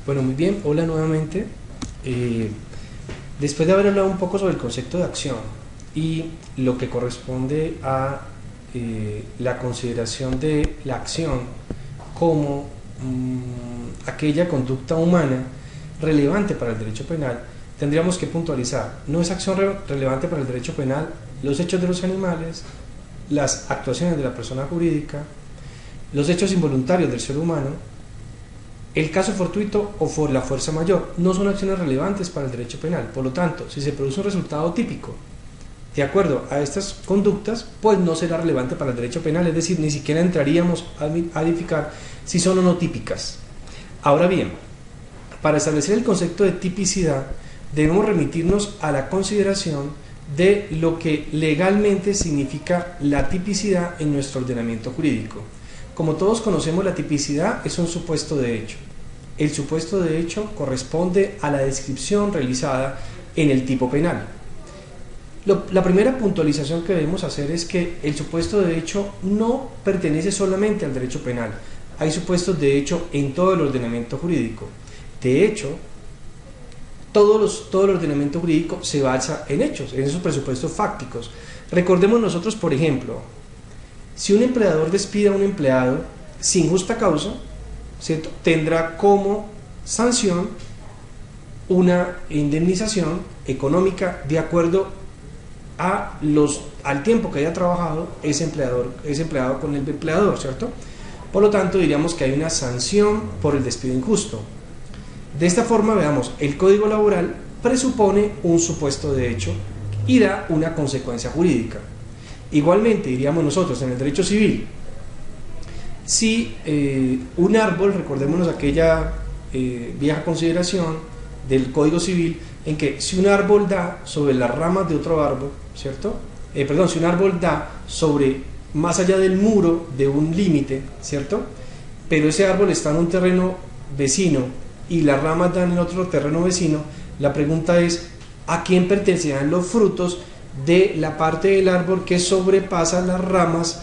Bueno, muy bien, hola nuevamente. Después de haber hablado un poco sobre el concepto de acción y lo que corresponde a la consideración de la acción como aquella conducta humana relevante para el derecho penal, tendríamos que puntualizar: no es acción relevante para el derecho penal los hechos de los animales, las actuaciones de la persona jurídica, los hechos involuntarios del ser humano, el caso fortuito o por la fuerza mayor. No son acciones relevantes para el derecho penal. Por lo tanto, si se produce un resultado típico de acuerdo a estas conductas, pues no será relevante para el derecho penal, es decir, ni siquiera entraríamos a verificar si son o no típicas. Ahora bien, para establecer el concepto de tipicidad, debemos remitirnos a la consideración de lo que legalmente significa la tipicidad en nuestro ordenamiento jurídico. Como todos conocemos, la tipicidad es un supuesto de hecho. El supuesto de hecho corresponde a la descripción realizada en el tipo penal. La primera puntualización que debemos hacer es que el supuesto de hecho no pertenece solamente al derecho penal. Hay supuestos de hecho en todo el ordenamiento jurídico. De hecho, todo el ordenamiento jurídico se basa en hechos, en esos presupuestos fácticos. Recordemos nosotros, por ejemplo, si un empleador despide a un empleado sin justa causa, ¿cierto?, tendrá como sanción una indemnización económica de acuerdo al tiempo que haya trabajado ese empleado con el empleador, ¿cierto? Por lo tanto, diríamos que hay una sanción por el despido injusto. De esta forma, veamos, el Código Laboral presupone un supuesto de hecho y da una consecuencia jurídica. Igualmente, diríamos nosotros, en el derecho civil, si un árbol, recordémonos aquella vieja consideración del Código Civil, en que si un árbol da sobre las ramas de otro árbol, ¿cierto? Si un árbol da sobre, más allá del muro de un límite, ¿cierto?, pero ese árbol está en un terreno vecino y las ramas dan en otro terreno vecino, la pregunta es: ¿a quién pertenecerán los frutos de la parte del árbol que sobrepasa las ramas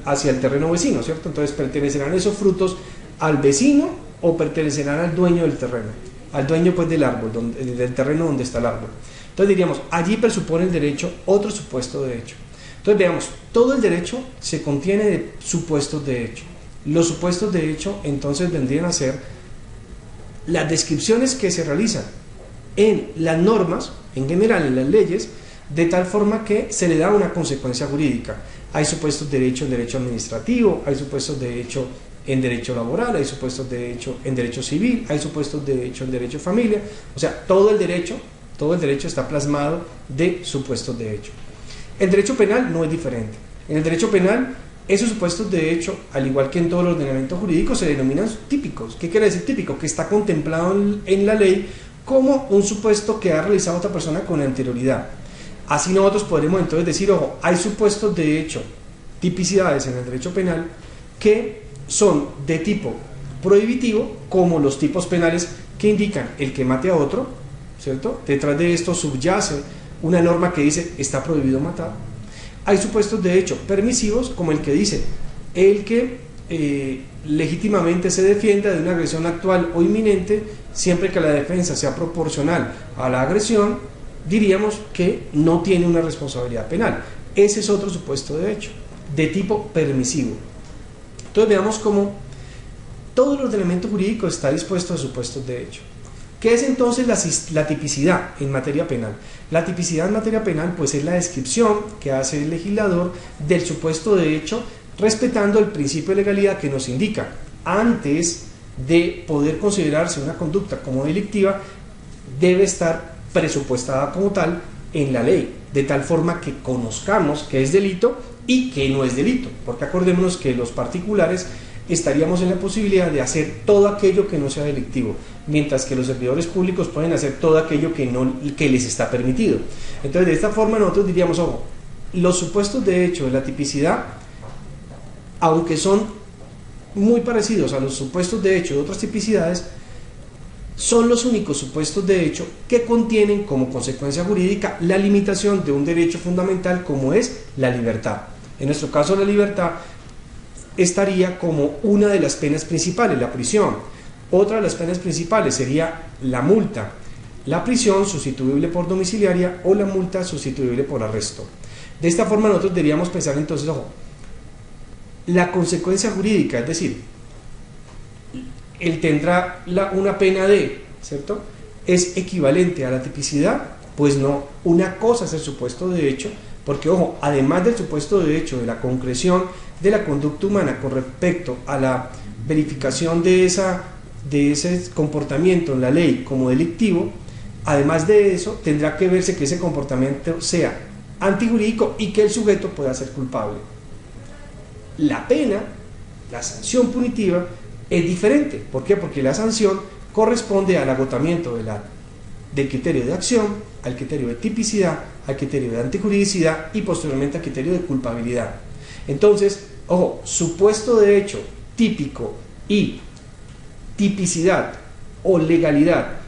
hacia el terreno vecino, ¿cierto? Entonces, ¿pertenecerán esos frutos al vecino o pertenecerán al dueño del terreno? Al dueño, pues, del árbol, del terreno donde está el árbol. Entonces diríamos, allí presupone el derecho otro supuesto de hecho. Entonces veamos, todo el derecho se contiene de supuestos de hecho. Los supuestos de hecho entonces vendrían a ser las descripciones que se realizan en las normas, en general en las leyes, de tal forma que se le da una consecuencia jurídica. Hay supuestos de hecho en derecho administrativo, hay supuestos de hecho en derecho laboral, hay supuestos de hecho en derecho civil, hay supuestos de hecho en derecho familia. O sea, todo el derecho está plasmado de supuestos de hecho. El derecho penal no es diferente. En el derecho penal, esos supuestos de hecho, al igual que en todo el ordenamiento jurídico, se denominan típicos. ¿Qué quiere decir típico? Que está contemplado en la ley como un supuesto que ha realizado otra persona con anterioridad. Así nosotros podremos entonces decir, ojo, hay supuestos de hecho, tipicidades en el derecho penal que son de tipo prohibitivo, como los tipos penales que indican el que mate a otro, ¿cierto? Detrás de esto subyace una norma que dice está prohibido matar. Hay supuestos de hecho permisivos, como el que dice el que legítimamente se defienda de una agresión actual o inminente, siempre que la defensa sea proporcional a la agresión, diríamos que no tiene una responsabilidad penal. Ese es otro supuesto de hecho, de tipo permisivo. Entonces veamos cómo todo el ordenamiento jurídico está dispuesto a supuestos de hecho. ¿Qué es entonces la tipicidad en materia penal? La tipicidad en materia penal, pues, es la descripción que hace el legislador del supuesto de hecho, respetando el principio de legalidad que nos indica: antes de poder considerarse una conducta como delictiva, debe estar presupuestada como tal en la ley, de tal forma que conozcamos que es delito y que no es delito, porque acordémonos que los particulares estaríamos en la posibilidad de hacer todo aquello que no sea delictivo, mientras que los servidores públicos pueden hacer todo aquello que les está permitido. Entonces, de esta forma nosotros diríamos, ojo, los supuestos de hecho de la tipicidad, aunque son muy parecidos a los supuestos de hecho de otras tipicidades, son los únicos supuestos de hecho que contienen como consecuencia jurídica la limitación de un derecho fundamental como es la libertad. En nuestro caso, la libertad estaría como una de las penas principales, la prisión. Otra de las penas principales sería la multa, la prisión sustituible por domiciliaria o la multa sustituible por arresto. De esta forma nosotros deberíamos pensar entonces, ojo, la consecuencia jurídica, es decir, él tendrá una pena de, ¿cierto? ¿Es equivalente a la tipicidad? Pues no, una cosa es el supuesto de hecho, porque ojo, además del supuesto de hecho de la concreción de la conducta humana con respecto a la verificación de ese comportamiento en la ley como delictivo, además de eso tendrá que verse que ese comportamiento sea antijurídico y que el sujeto pueda ser culpable. La pena, la sanción punitiva, es diferente. ¿Por qué? Porque la sanción corresponde al agotamiento del criterio de acción, al criterio de tipicidad, al criterio de antijuridicidad y posteriormente al criterio de culpabilidad. Entonces, ojo, supuesto de hecho típico y tipicidad o legalidad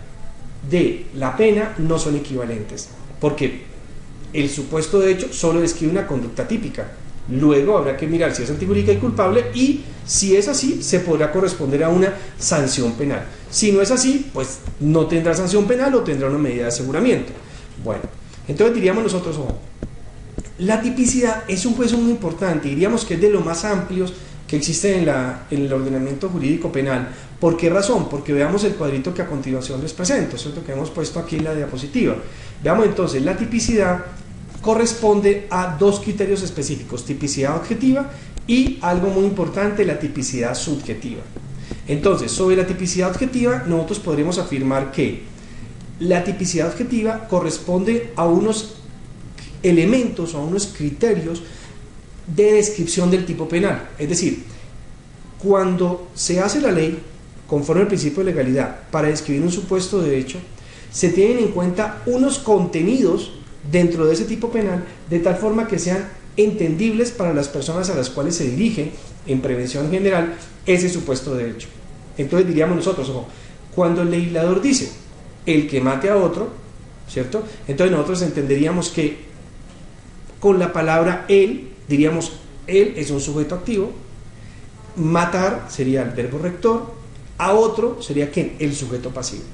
de la pena no son equivalentes, porque el supuesto de hecho solo describe una conducta típica. Luego habrá que mirar si es antijurídica y culpable, y si es así, se podrá corresponder a una sanción penal. Si no es así, pues no tendrá sanción penal o tendrá una medida de aseguramiento. Bueno, entonces diríamos nosotros, ojo, la tipicidad es un juicio muy importante, diríamos que es de los más amplios que existen en el ordenamiento jurídico penal. ¿Por qué razón? Porque veamos el cuadrito que a continuación les presento, ¿cierto? Que hemos puesto aquí en la diapositiva. Veamos entonces, la tipicidad corresponde a dos criterios específicos: tipicidad objetiva y, algo muy importante, la tipicidad subjetiva. Entonces, sobre la tipicidad objetiva, nosotros podremos afirmar que la tipicidad objetiva corresponde a unos elementos o a unos criterios de descripción del tipo penal. Es decir, cuando se hace la ley conforme al principio de legalidad para describir un supuesto de hecho, se tienen en cuenta unos contenidos dentro de ese tipo penal, de tal forma que sean entendibles para las personas a las cuales se dirige en prevención general ese supuesto de hecho. Entonces diríamos nosotros, ojo, cuando el legislador dice el que mate a otro, ¿cierto? Entonces nosotros entenderíamos que con la palabra él, diríamos él es un sujeto activo, matar sería el verbo rector, a otro sería ¿quién? El sujeto pasivo.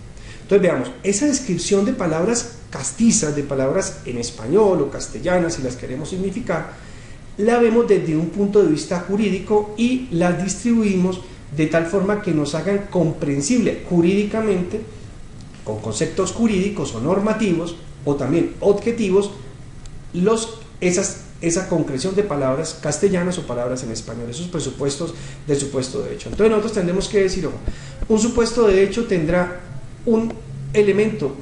Entonces veamos, esa descripción de palabras castizas, de palabras en español o castellanas, si las queremos significar, la vemos desde un punto de vista jurídico y las distribuimos de tal forma que nos hagan comprensible jurídicamente, con conceptos jurídicos o normativos, o también objetivos, esa concreción de palabras castellanas o palabras en español, esos presupuestos del supuesto de hecho. Entonces nosotros tendremos que decir, ojo, un supuesto de hecho tendrá un elemento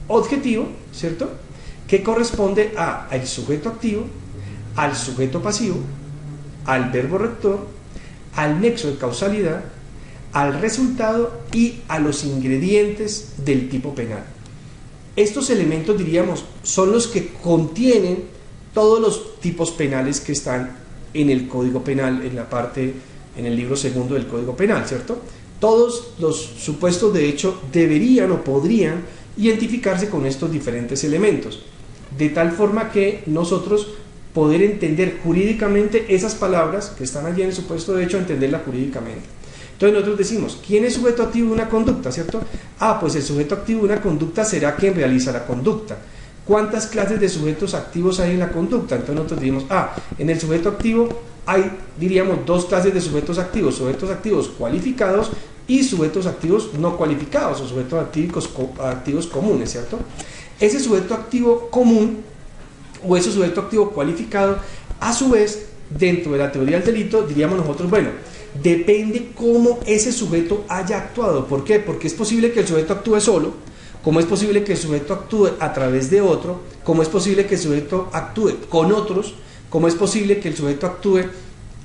objetivo, ¿cierto?, que corresponde al sujeto activo, al sujeto pasivo, al verbo rector, al nexo de causalidad, al resultado y a los ingredientes del tipo penal. Estos elementos, diríamos, son los que contienen todos los tipos penales que están en el Código Penal, en el libro segundo del Código Penal, ¿cierto? Todos los supuestos de hecho deberían o podrían identificarse con estos diferentes elementos, de tal forma que nosotros poder entender jurídicamente esas palabras que están allí en el supuesto de hecho, entenderlas jurídicamente. Entonces nosotros decimos, ¿quién es sujeto activo de una conducta, cierto? Pues el sujeto activo de una conducta será quien realiza la conducta. ¿Cuántas clases de sujetos activos hay en la conducta? Entonces nosotros decimos, en el sujeto activo hay, diríamos, dos clases de sujetos activos cualificados y sujetos activos no cualificados, o sujetos activos comunes, ¿cierto? Ese sujeto activo común o ese sujeto activo cualificado, a su vez, dentro de la teoría del delito, diríamos nosotros, bueno, depende cómo ese sujeto haya actuado. ¿Por qué? Porque es posible que el sujeto actúe solo, como es posible que el sujeto actúe a través de otro, como es posible que el sujeto actúe con otros, como es posible que el sujeto actúe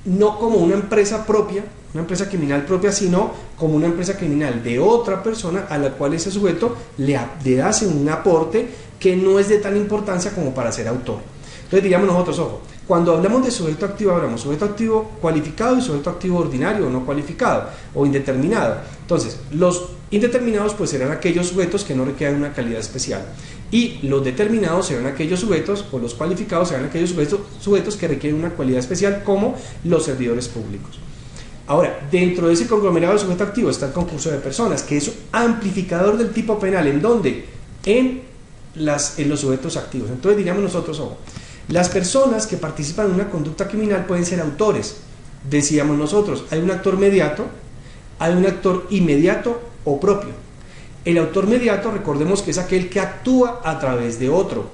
no como una empresa propia, una empresa criminal propia, sino como una empresa criminal de otra persona a la cual ese sujeto le hace un aporte que no es de tal importancia como para ser autor. Entonces diríamos nosotros, ojo, cuando hablamos de sujeto activo, hablamos sujeto activo cualificado y sujeto activo ordinario o no cualificado o indeterminado. Entonces, los indeterminados pues serán aquellos sujetos que no requieran una calidad especial, y los determinados serán aquellos sujetos, o los cualificados serán aquellos sujetos que requieren una cualidad especial, como los servidores públicos. Ahora, dentro de ese conglomerado de sujeto activo está el concurso de personas, que es un amplificador del tipo penal. ¿En dónde? En los sujetos activos. Entonces diríamos nosotros, ojo, las personas que participan en una conducta criminal pueden ser autores. Decíamos nosotros, hay un actor mediato, hay un actor inmediato o propio. El autor mediato, recordemos que es aquel que actúa a través de otro,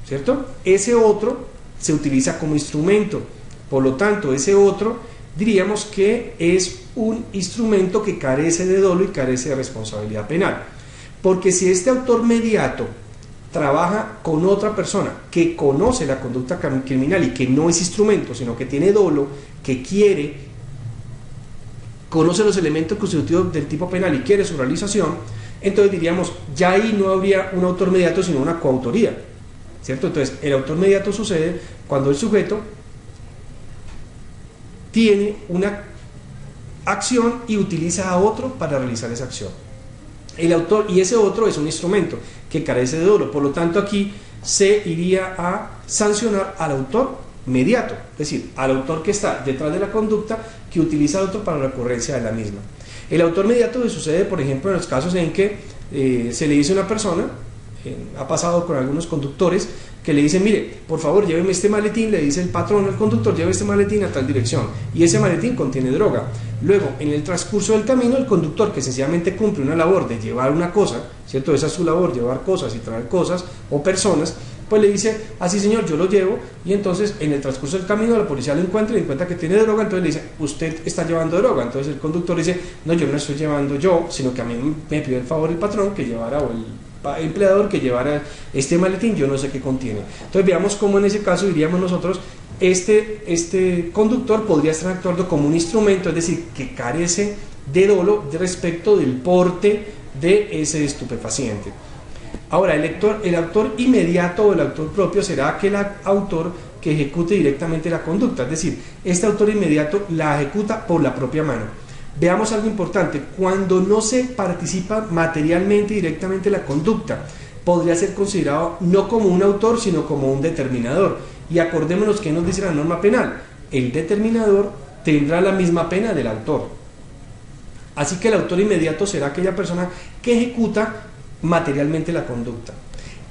¿cierto? Ese otro se utiliza como instrumento, por lo tanto, ese otro diríamos que es un instrumento que carece de dolo y carece de responsabilidad penal. Porque si este autor mediato trabaja con otra persona que conoce la conducta criminal y que no es instrumento, sino que tiene dolo, que conoce los elementos constitutivos del tipo penal y quiere su realización, entonces diríamos, ya ahí no habría un autor mediato, sino una coautoría, ¿cierto? Entonces, el autor mediato sucede cuando el sujeto tiene una acción y utiliza a otro para realizar esa acción. El autor, y ese otro es un instrumento que carece de dolo, por lo tanto aquí se iría a sancionar al autor mediato, es decir, al autor que está detrás de la conducta que utiliza al otro para la ocurrencia de la misma. El autor mediato le sucede, por ejemplo, en los casos en que se le dice a una persona, ha pasado con algunos conductores, que le dicen, mire, por favor, lléveme este maletín, le dice el patrón al conductor, lleve este maletín a tal dirección, y ese maletín contiene droga. Luego, en el transcurso del camino, el conductor, que sencillamente cumple una labor de llevar una cosa, ¿cierto? Esa es su labor, llevar cosas y traer cosas o personas, pues le dice, así señor, yo lo llevo, y entonces en el transcurso del camino la policía lo encuentra y encuentra que tiene droga, entonces le dice, usted está llevando droga. Entonces el conductor dice, no, yo no estoy llevando yo, sino que a mí me pidió el favor el patrón que llevara, o el empleador que llevara este maletín, yo no sé qué contiene. Entonces veamos cómo en ese caso diríamos nosotros, este conductor podría estar actuando como un instrumento, es decir, que carece de dolo respecto del porte de ese estupefaciente. Ahora, el autor inmediato o el autor propio será aquel autor que ejecute directamente la conducta, es decir, este autor inmediato la ejecuta por la propia mano. Veamos algo importante, cuando no se participa materialmente directamente en la conducta, podría ser considerado no como un autor, sino como un determinador. Y acordémonos que nos dice la norma penal, el determinador tendrá la misma pena del autor. Así que el autor inmediato será aquella persona que ejecuta materialmente la conducta.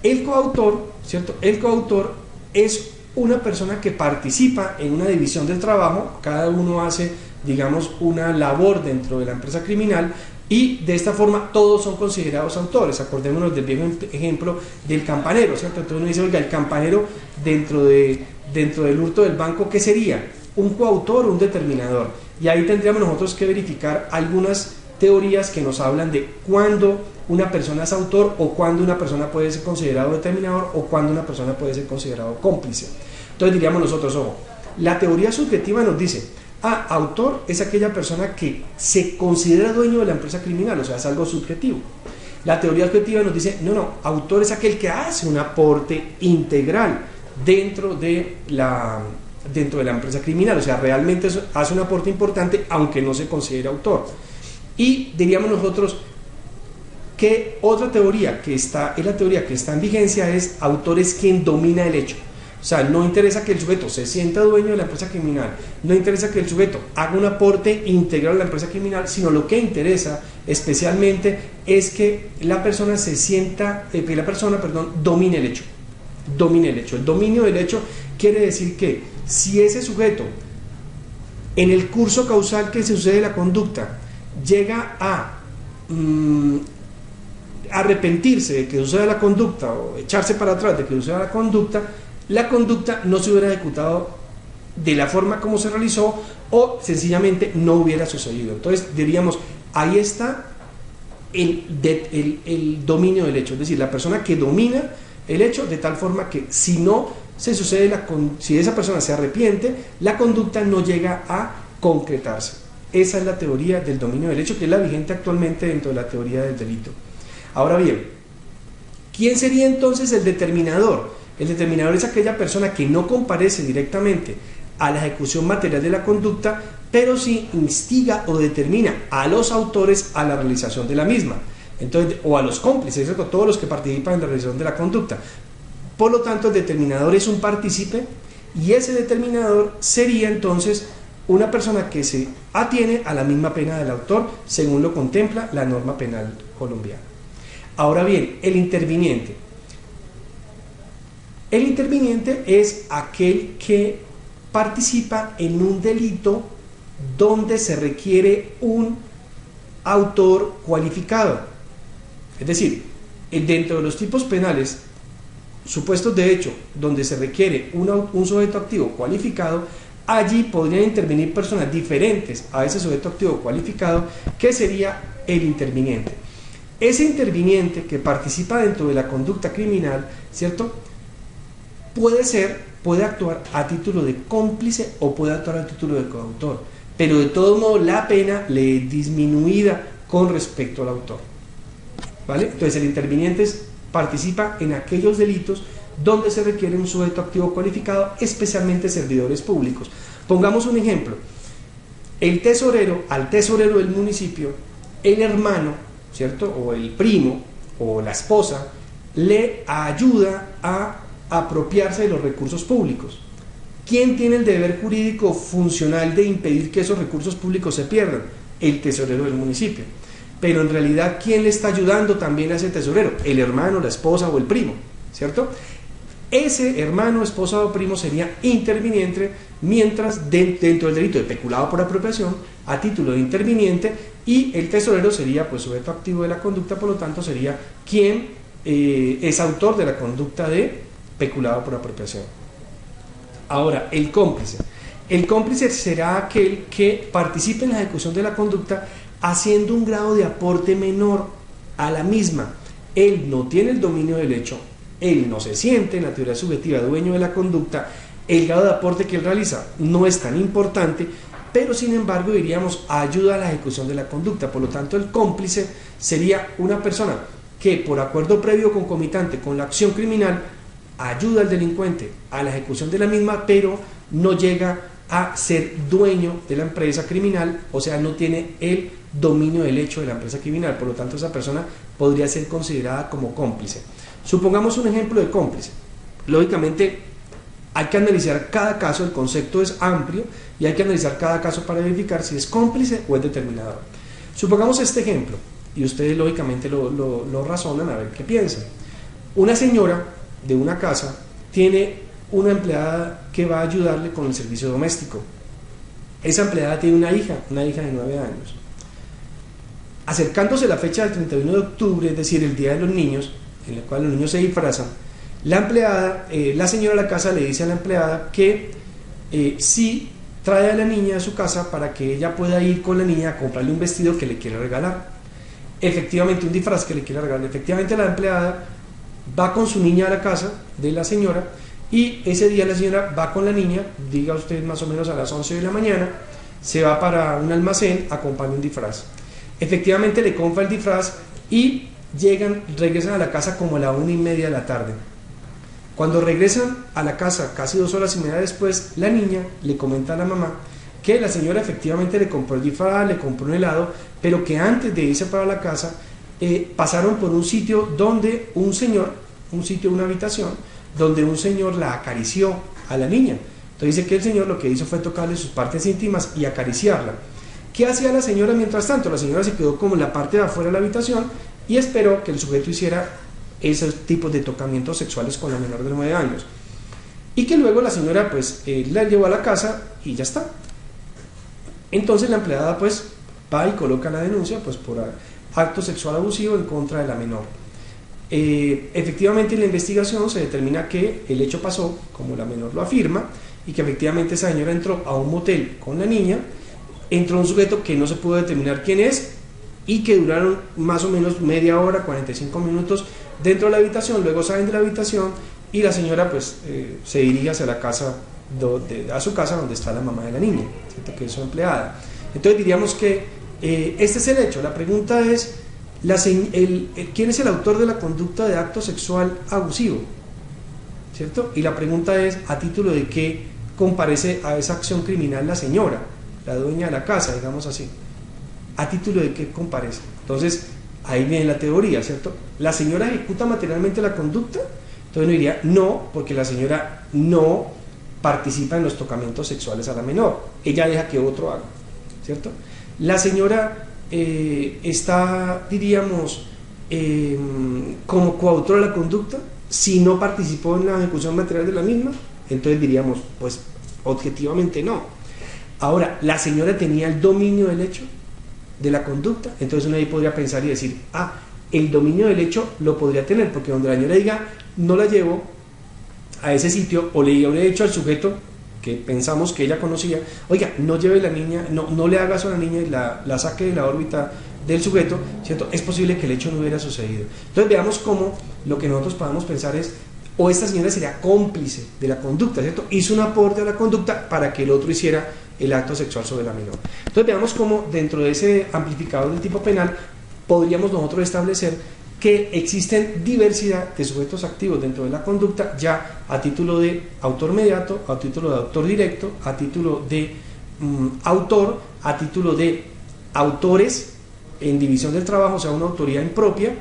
El coautor, ¿cierto? El coautor es una persona que participa en una división del trabajo, cada uno hace, digamos, una labor dentro de la empresa criminal, y de esta forma todos son considerados autores. Acordémonos del viejo ejemplo del campanero, ¿cierto? Entonces uno dice, oiga, el campanero dentro del hurto del banco, ¿qué sería? ¿Un coautor o un determinador? Y ahí tendríamos nosotros que verificar algunas teorías que nos hablan de cuándo una persona es autor, o cuándo una persona puede ser considerado determinador, o cuándo una persona puede ser considerado cómplice. Entonces diríamos nosotros, ojo, la teoría subjetiva nos dice, autor es aquella persona que se considera dueño de la empresa criminal, o sea, es algo subjetivo. La teoría objetiva nos dice, no, autor es aquel que hace un aporte integral dentro de la empresa criminal, o sea, realmente hace un aporte importante aunque no se considere autor. Y diríamos nosotros que otra teoría es la teoría que está en vigencia, es autor es quien domina el hecho. O sea, no interesa que el sujeto se sienta dueño de la empresa criminal, no interesa que el sujeto haga un aporte integral a la empresa criminal, sino lo que interesa especialmente es que la persona domine el hecho. Domine el hecho. El dominio del hecho quiere decir que si ese sujeto, en el curso causal que se sucede la conducta, llega a arrepentirse de que suceda la conducta, o echarse para atrás de que suceda la conducta no se hubiera ejecutado de la forma como se realizó, o sencillamente no hubiera sucedido. Entonces diríamos, ahí está el dominio del hecho, es decir, la persona que domina el hecho de tal forma que si no se sucede si esa persona se arrepiente, la conducta no llega a concretarse. Esa es la teoría del dominio del hecho, que es la vigente actualmente dentro de la teoría del delito. Ahora bien, ¿quién sería entonces el determinador? El determinador es aquella persona que no comparece directamente a la ejecución material de la conducta, pero sí instiga o determina a los autores a la realización de la misma. Entonces, o a los cómplices, ¿cierto? Todos los que participan en la realización de la conducta. Por lo tanto, el determinador es un partícipe y ese determinador sería entonces una persona que se atiene a la misma pena del autor según lo contempla la norma penal colombiana. Ahora bien, el interviniente. El interviniente es aquel que participa en un delito donde se requiere un autor cualificado. Es decir, dentro de los tipos penales, supuestos de hecho, donde se requiere un sujeto activo cualificado, allí podrían intervenir personas diferentes a ese sujeto activo cualificado, que sería el interviniente. Ese interviniente que participa dentro de la conducta criminal, ¿cierto?, puede actuar a título de cómplice o puede actuar a título de coautor, pero de todo modo la pena le es disminuida con respecto al autor, ¿vale? Entonces el interviniente participa en aquellos delitos donde se requiere un sujeto activo cualificado, especialmente servidores públicos. Pongamos un ejemplo: al tesorero del municipio, el hermano, ¿cierto?, o el primo o la esposa le ayuda a apropiarse de los recursos públicos. ¿Quién tiene el deber jurídico funcional de impedir que esos recursos públicos se pierdan? El tesorero del municipio. Pero en realidad, ¿quién le está ayudando también a ese tesorero? El hermano, la esposa o el primo, ¿cierto? Ese hermano, esposa o primo sería interviniente, mientras dentro del delito de peculado por apropiación, a título de interviniente, y el tesorero sería pues sujeto activo de la conducta, por lo tanto sería quien es autor de la conducta de peculado por apropiación. Ahora, el cómplice. El cómplice será aquel que participe en la ejecución de la conducta haciendo un grado de aporte menor a la misma. Él no tiene el dominio del hecho, él no se siente en la teoría subjetiva dueño de la conducta, el grado de aporte que él realiza no es tan importante, pero sin embargo diríamos ayuda a la ejecución de la conducta. Por lo tanto, el cómplice sería una persona que por acuerdo previo concomitante con la acción criminal ayuda al delincuente a la ejecución de la misma, pero no llega a ser dueño de la empresa criminal, o sea, no tiene el dominio del hecho de la empresa criminal. Por lo tanto, esa persona podría ser considerada como cómplice. Supongamos un ejemplo de cómplice. Lógicamente hay que analizar cada caso, el concepto es amplio y hay que analizar cada caso para verificar si es cómplice o es determinador. Supongamos este ejemplo y ustedes lógicamente lo razonan a ver qué piensan. Una señora de una casa tiene una empleada que va a ayudarle con el servicio doméstico. Esa empleada tiene una hija de 9 años. Acercándose la fecha del 31 de octubre, es decir, el Día de los Niños, en el cual los niños se disfrazan, la señora de la casa le dice a la empleada que si trae a la niña a su casa para que ella pueda ir con la niña a comprarle un vestido que le quiere regalar. Efectivamente, un disfraz que le quiere regalar. Efectivamente, la empleada va con su niña a la casa de la señora y ese día la señora va con la niña, diga usted más o menos a las 11 de la mañana, se va para un almacén a comprarle un disfraz. Efectivamente le compra el disfraz y regresan a la casa como a la 1:30 de la tarde. Cuando regresan a la casa, casi 2 horas y media después, la niña le comenta a la mamá que la señora efectivamente le compró el disfraz, le compró un helado, pero que antes de irse para la casa pasaron por un sitio donde una habitación, donde un señor la acarició a la niña. Entonces dice que el señor lo que hizo fue tocarle sus partes íntimas y acariciarla. ¿Qué hacía la señora mientras tanto? La señora se quedó como en la parte de afuera de la habitación y esperó que el sujeto hiciera esos tipos de tocamientos sexuales con la menor de 9 años. Y que luego la señora pues la llevó a la casa y ya está. Entonces la empleada pues va y coloca la denuncia pues por acto sexual abusivo en contra de la menor. Efectivamente en la investigación se determina que el hecho pasó como la menor lo afirma y que efectivamente esa señora entró a un motel con la niña, entró un sujeto que no se pudo determinar quién es y que duraron más o menos media hora, 45 minutos dentro de la habitación, luego salen de la habitación y la señora pues se dirige hacia la casa, a su casa donde está la mamá de la niña, ¿cierto?, que es su empleada. Entonces diríamos que este es el hecho. La pregunta es ¿quién es el autor de la conducta de acto sexual abusivo? ¿Cierto? Y la pregunta es ¿a título de qué comparece a esa acción criminal la señora, la dueña de la casa, digamos así? ¿A título de qué comparece? Entonces ahí viene la teoría, ¿cierto? ¿La señora ejecuta materialmente la conducta? Entonces uno diría, no, porque la señora no participa en los tocamientos sexuales a la menor, ella deja que otro haga, ¿cierto? La señora está, diríamos, como coautora de la conducta, si no participó en la ejecución material de la misma, entonces diríamos, pues objetivamente no. Ahora, la señora tenía el dominio del hecho, de la conducta, entonces uno ahí podría pensar y decir, el dominio del hecho lo podría tener, porque donde la señora diga, no la llevo a ese sitio, o le habré dicho al sujeto que pensamos que ella conocía, oiga, no lleve la niña, no le haga eso a la niña y la saque de la órbita del sujeto, ¿cierto? Es posible que el hecho no hubiera sucedido. Entonces veamos cómo lo que nosotros podamos pensar es, o esta señora sería cómplice de la conducta, ¿cierto? Hizo un aporte a la conducta para que el otro hiciera el acto sexual sobre la menor. Entonces veamos cómo dentro de ese amplificador del tipo penal podríamos nosotros establecer que existen diversidad de sujetos activos dentro de la conducta, ya a título de autor mediato, a título de autor directo, a título de autor, a título de autores en división del trabajo, o sea, una autoría impropia,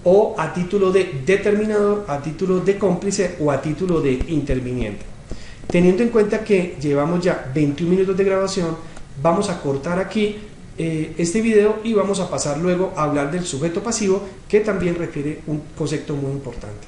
o a título de determinador, a título de cómplice o a título de interviniente. Teniendo en cuenta que llevamos ya 21 minutos de grabación, vamos a cortar aquí este video y vamos a pasar luego a hablar del sujeto pasivo, que también requiere un concepto muy importante.